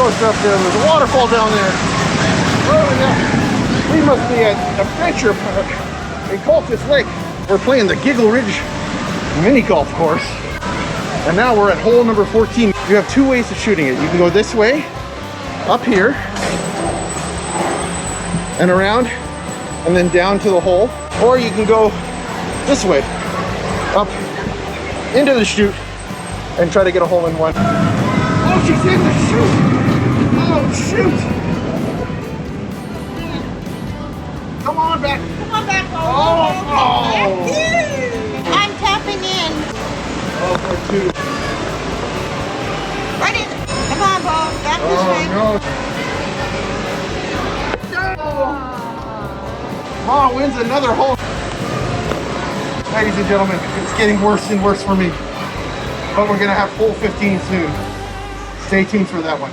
coaster up there. There's a waterfall down there. Oh, yeah. We must be at Adventure Park in Cultus Lake. We're playing the Giggle Ridge mini golf course. And now we're at hole number 14. You have two ways of shooting it. You can go this way, up here, and around, and then down to the hole. Or you can go this way, up into the chute, and try to get a hole in one. Oh, she's in the chute! Oh, shoot! Come on back. Come on back. Oh. I'm tapping in. Oh, for two. Right in. Come on, Bo. Back this way. No. Ma wins another hole. Ladies and gentlemen, it's getting worse and worse for me. But we're going to have hole 15 soon. Stay tuned for that one.